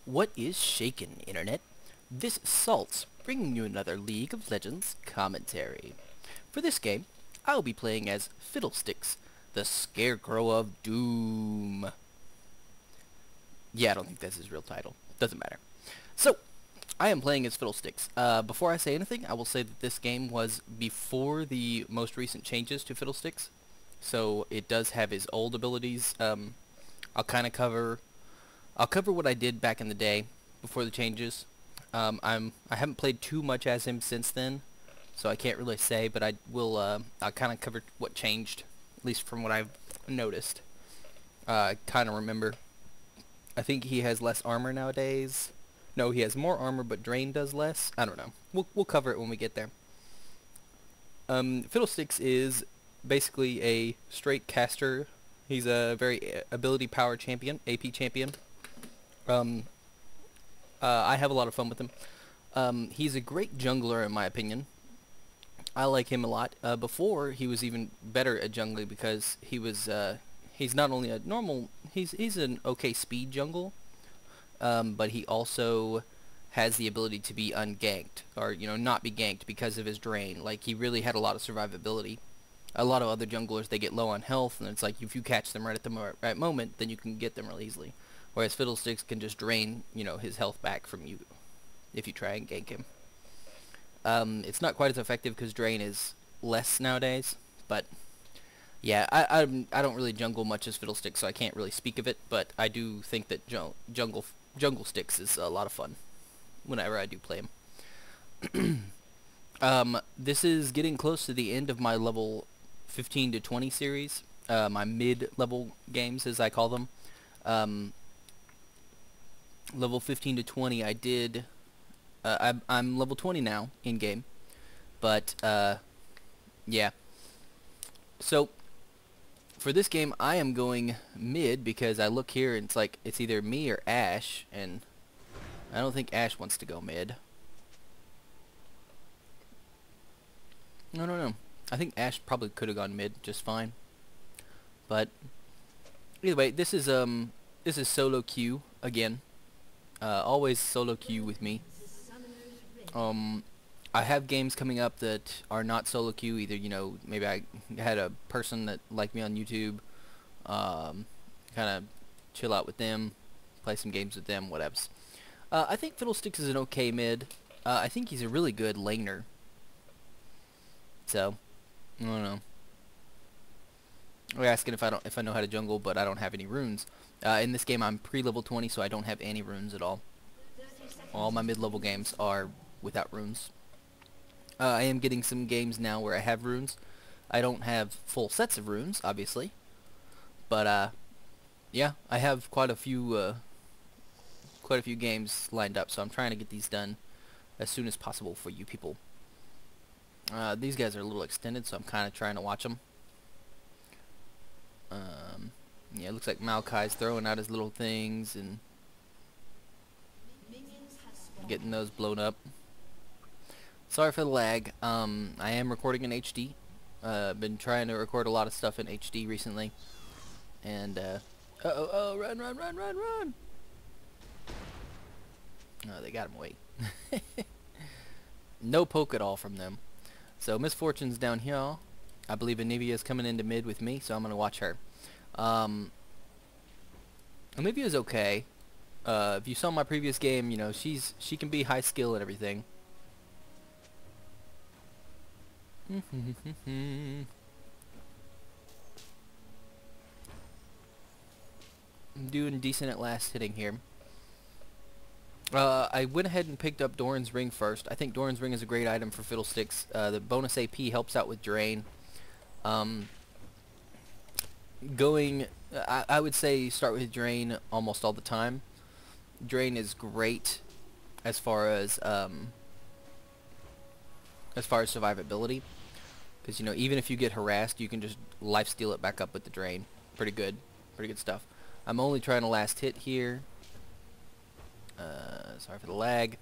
What is shaken, Internet? This is Salt's bringing you another League of Legends commentary. For this game, I'll be playing as Fiddlesticks, the Scarecrow of Doom. Yeah, I don't think that's his real title. Doesn't matter. So, I am playing as Fiddlesticks. Before I say anything, I will say that this game was before the most recent changes to Fiddlesticks. So, it does have his old abilities. I'll kind of cover what I did back in the day before the changes. I haven't played too much as him since then, so I can't really say, but I'll kind of cover what changed, at least from what I've noticed. I kind of remember. I think he has less armor nowadays. No, he has more armor, but Drain does less. I don't know. We'll cover it when we get there. Fiddlesticks is basically a straight caster. He's a very ability power champion, AP champion. I have a lot of fun with him. He's a great jungler in my opinion. I like him a lot. Before he was even better at jungling because he's not only a normal, he's an okay speed jungle, but he also has the ability to be unganked, or not be ganked because of his drain. Like, he really had a lot of survivability. A lot of other junglers, they get low on health, and it's like if you catch them right at the right moment, then you can get them really easily. Whereas Fiddlesticks can just drain, his health back from you if you try and gank him. It's not quite as effective because drain is less nowadays, but yeah, I don't really jungle much as Fiddlesticks, so I can't really speak of it. But I do think that jungle sticks is a lot of fun whenever I do play him. This is getting close to the end of my level 15 to 20 series, my mid-level games as I call them. Level 15 to 20 I did, I'm level 20 now in game, but yeah. So for this game I am going mid because I look here and it's like it's either me or Ash, and I don't think Ash wants to go mid. No. I think Ash probably could have gone mid just fine. But either way, this is solo queue again. Always solo queue with me. I have games coming up that are not solo queue. Either maybe I had a person that liked me on YouTube, kind of chill out with them, play some games with them, whatevs. I think Fiddlesticks is an okay mid. I think he's a really good laner. So, I don't know. We're asking if I know how to jungle, but I don't have any runes. In this game, I'm pre-level 20, so I don't have any runes at all. All my mid-level games are without runes. I am getting some games now where I have runes. I don't have full sets of runes, obviously, but yeah, I have quite a few games lined up. So I'm trying to get these done as soon as possible for you people. These guys are a little extended, so I'm kind of trying to watch them. Yeah, it looks like Maokai's throwing out his little things and getting those blown up. Sorry for the lag. I am recording in HD. Been trying to record a lot of stuff in HD recently. And, oh, run! Oh, they got him away. No poke at all from them. So, Misfortune's down here. I believe Anivia's coming into mid with me, so I'm going to watch her. Anivia's okay. If you saw my previous game, she can be high skill and everything. I'm doing decent at last hitting here. I went ahead and picked up Doran's Ring first. I think Doran's Ring is a great item for Fiddlesticks. The bonus AP helps out with Drain. I would say start with Drain almost all the time. Drain is great as far as survivability, because even if you get harassed, you can just lifesteal it back up with the Drain. Pretty good stuff. I'm only trying to last hit here. Sorry for the lag.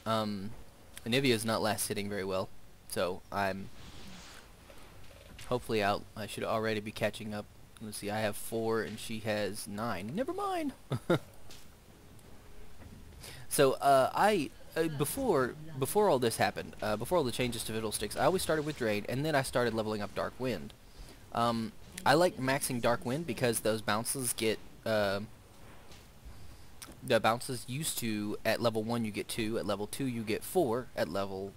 Anivia's not last hitting very well, so I'm hopefully out. I should already be catching up. Let's see, I have 4 and she has 9. Never mind. So before all this happened, before all the changes to Fiddlesticks, I always started with Drain, and then I started leveling up Dark Wind. I like maxing Dark Wind because those bounces get the bounces used to at level 1 you get 2, at level 2 you get 4, at level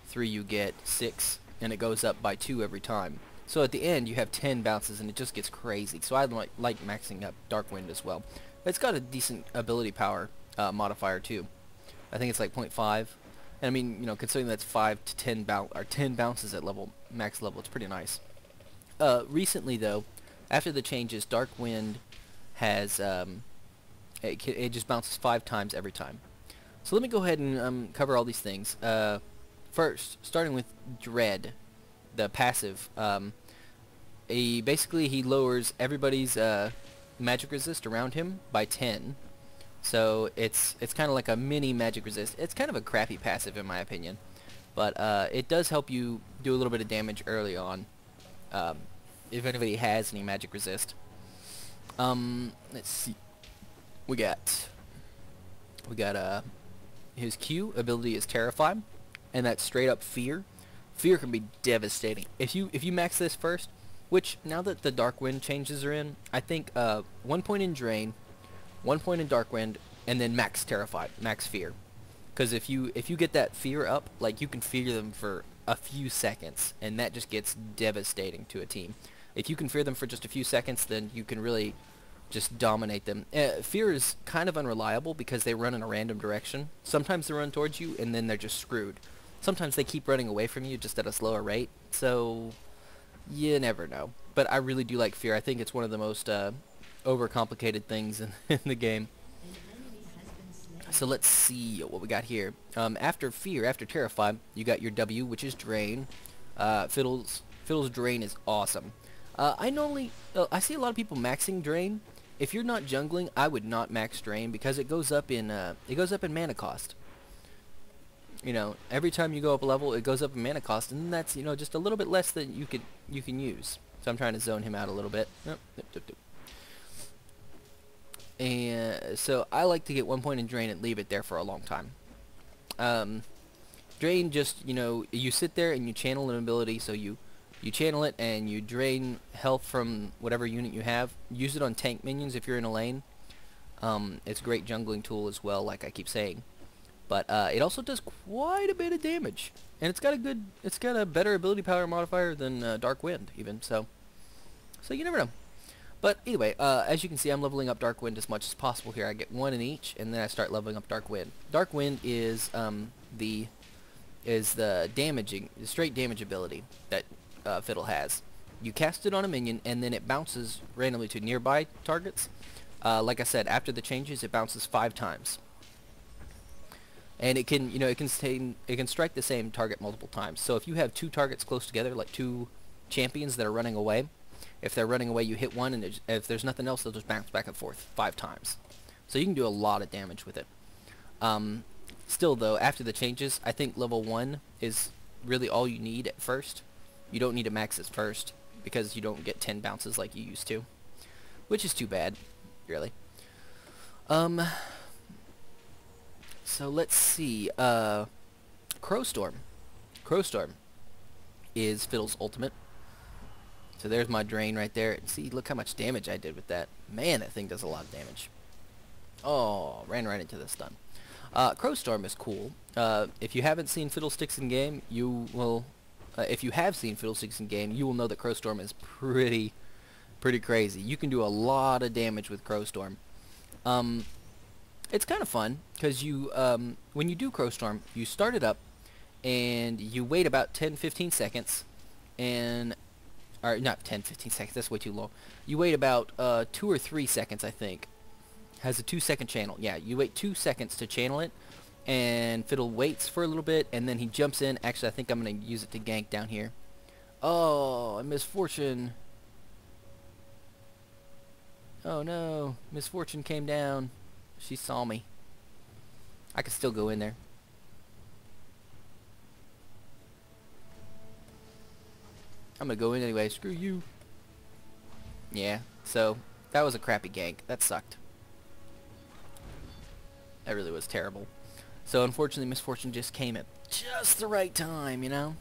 3 you get 6, and it goes up by 2 every time. So at the end you have 10 bounces and it just gets crazy. So I like maxing up Dark Wind as well. It's got a decent ability power modifier too. I think it's like 0.5. And I mean, you know, considering that's 5 to 10 10 bounces at max level, it's pretty nice. Recently though, after the changes, Dark Wind has it just bounces 5 times every time. So let me go ahead and cover all these things. First, starting with Dread, the passive. Basically he lowers everybody's magic resist around him by 10. So it's kind of like a mini magic resist. It's kind of a crappy passive in my opinion, but it does help you do a little bit of damage early on, if anybody has any magic resist. Let's see. We got his Q ability is Terrify, and that's straight up fear. Fear can be devastating. If you max this first, which now that the Dark Wind changes are in, I think 1 point in Drain, 1 point in Dark Wind, and then max Terrify, max fear. Because if you get that fear up, like you can fear them for a few seconds, and that just gets devastating to a team. If you can fear them for just a few seconds, then you can really just dominate them. Fear is kind of unreliable because they run in a random direction. Sometimes they run towards you and then they're just screwed. Sometimes they keep running away from you just at a slower rate, so you never know. But I really do like Fear. I think it's one of the most overcomplicated things in the game. So let's see what we got here. After Fear, after Terrify, you got your W, which is Drain. Fiddle's Drain is awesome. I see a lot of people maxing Drain. If you're not jungling, I would not max Drain because it goes up in mana cost. You know, every time you go up a level, it goes up in mana cost, and that's, you know, just a little bit less than you can use. So I'm trying to zone him out a little bit. And so I like to get 1 point in Drain and leave it there for a long time. Drain just, you know, you sit there and you channel an ability, so you channel it and you drain health from whatever unit you have. Use it on tank minions if you're in a lane. It's a great jungling tool as well, like I keep saying. But it also does quite a bit of damage, and it's got a better ability power modifier than Dark Wind even. So you never know. But anyway, as you can see, I'm leveling up Dark Wind as much as possible here. I get 1 in each, and then I start leveling up Dark Wind. Dark Wind is the straight damage ability that Fiddle has. You cast it on a minion, and then it bounces randomly to nearby targets. Like I said, after the changes, it bounces 5 times, and it can strike the same target multiple times. So if you have 2 targets close together, like 2 champions that are running away, if they're running away, you hit one, and if there's nothing else, they'll just bounce back and forth 5 times. So you can do a lot of damage with it. Still though, after the changes, I think level 1 is really all you need at first. You don't need to max this first because you don't get 10 bounces like you used to, which is too bad, really. So let's see. Crowstorm. Crowstorm is Fiddle's ultimate. So there's my Drain right there. And see, look how much damage I did with that. Man, that thing does a lot of damage. Oh, ran right into the stun. Crowstorm is cool. If you haven't seen Fiddlesticks in game, you will. If you have seen Fiddlesticks in game, you will know that Crowstorm is pretty crazy. You can do a lot of damage with Crowstorm. It's kind of fun because you, when you do Crowstorm, you start it up, and you wait about 10-15 seconds, or not 10-15 seconds. That's way too long. You wait about 2 or 3 seconds, I think. Has a 2-second channel. Yeah, you wait 2 seconds to channel it, and Fiddle waits for a little bit, and then he jumps in. Actually, I think I'm going to use it to gank down here. Oh, Misfortune. Oh no, Misfortune came down. She saw me. I could still go in there. I'm going to go in anyway. Screw you. Yeah, so that was a crappy gank. That sucked. That really was terrible. So unfortunately, Misfortune just came at just the right time, you know?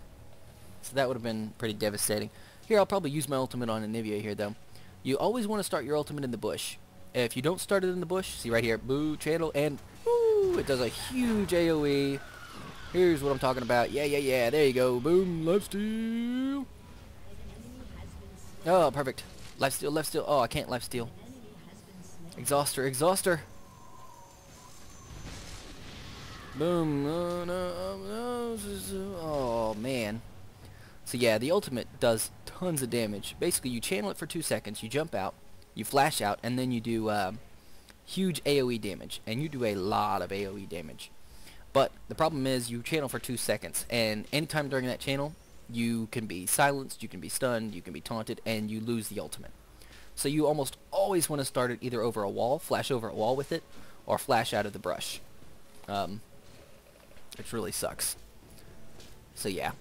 So that would have been pretty devastating. Here, I'll probably use my ultimate on Anivia here, though. You always want to start your ultimate in the bush. If you don't start it in the bush, see right here, boo, channel, and woo, it does a huge AoE. Here's what I'm talking about. Yeah, yeah, yeah, there you go. Boom, lifesteal. Oh, perfect. Lifesteal, lifesteal. Oh, I can't lifesteal. Exhauster, exhauster. Boom. Oh, no, oh, no. Oh, man. So yeah, the ultimate does tons of damage. Basically, you channel it for 2 seconds, you jump out, you flash out, and then you do huge AoE damage. And you do a lot of AoE damage. But the problem is you channel for 2 seconds, and anytime during that channel, you can be silenced, you can be stunned, you can be taunted, and you lose the ultimate. So you almost always want to start it either over a wall, flash over a wall with it, or flash out of the brush. Which really sucks. So yeah.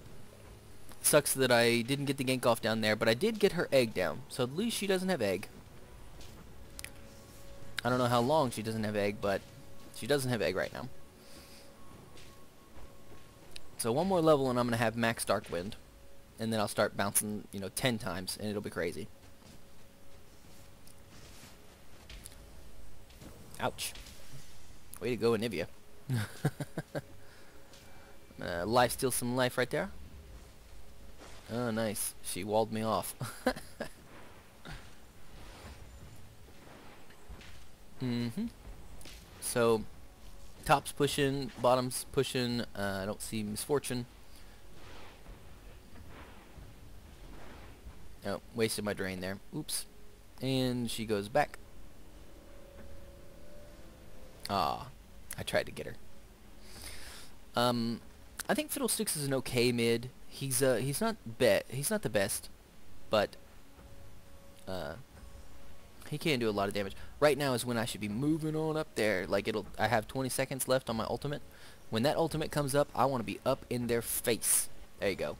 Sucks that I didn't get the gank off down there, but I did get her egg down. So at least she doesn't have egg. I don't know how long she doesn't have egg, but she doesn't have egg right now. So one more level and I'm going to have max Dark Wind. And then I'll start bouncing, 10 times, and it'll be crazy. Ouch. Way to go, Anivia. Life steal some life right there. Oh, nice. She walled me off. So, top's pushing, bottom's pushing. I don't see Misfortune. Oh, wasted my drain there. Oops. And she goes back. Ah, I tried to get her. I think Fiddlesticks is an okay mid. He's not the best, but he can do a lot of damage. Right now is when I should be moving on up there. Like I have 20 seconds left on my ultimate. When that ultimate comes up, I want to be up in their face. There you go.